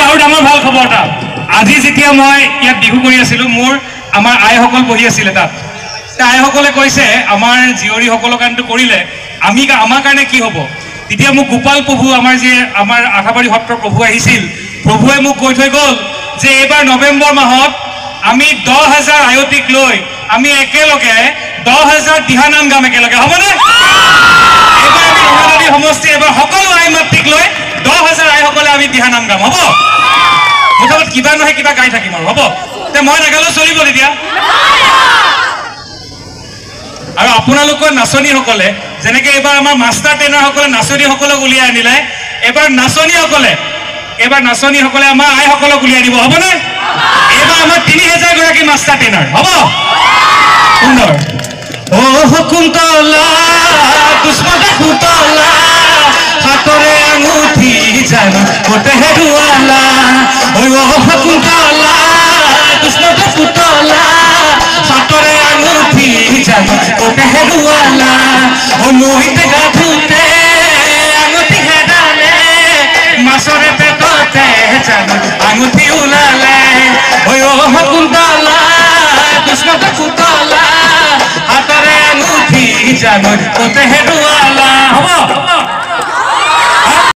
আৰু ডাঙৰ ভাল খবৰ এটা আজি যেতিয়া মই ইয়াত বিহু কৰি আছিলোঁ মোৰ আমাৰ আইসকল বহি আছিলে তাত আইসকলে কৈছে আমাৰ জীয়ৰীসকলৰ কাৰণেতো কৰিলে আমাৰ কাৰণে কি হ'ব তেতিয়া মোক গোপাল প্ৰভু আমাৰ আঠাবাৰী সত্ৰৰ প্ৰভু আহিছিল প্ৰভুৱে মোক কৈ থৈ গ'ল যে এইবাৰ নৱেম্বৰ মাহত আমি 10,000 আয়তীক লৈ আমি একেলগে 10,000 দিহানাম গাম একেলগে হ'বনে এইবাৰ আমি ৰঙানদী সমষ্টি এবাৰ সকলো আই মাতৃক লৈ 10,000 আইসকলে আমি দিহানাম গাম হ'ব মুঠত কিবা নহয় কিবা গাই থাকিম আৰু হ'ব তে মই নাগালেও চলিব তেতিয়া আৰু আপোনালোকৰ নাচনীসকলে যেনেকৈ এইবাৰ আমাৰ মাষ্টাৰ ট্ৰেইনাৰসকলে নাচনীসকলক উলিয়াই আনিলে এইবাৰ নাচনীসকলে আমাৰ আইসকলক উলিয়াই দিব হ'বনে এইবাৰ আমাৰ 3,000 গৰাকী মাষ্টাৰ ট্ৰেইনাৰ হ'ব সুন্দৰ কুন্তলা দুষ্মতা কুন্তলা হাতৰে আঙুঠি জানো গোটে হেৰুৱালা কুন্তলা দুষ্মতা কুন্তলা হাতৰে আঙুঠি জানো গোটে হেৰুৱালা মহিতে গাঠোতে আঙুঠি হেৰালে মাছৰে পেটতে জানো আঙুঠি ওলালে কুন্তলা দুষ্মতা কুন্তলা হাতৰে আঙুঠি জানো গোটে হেৰুৱালা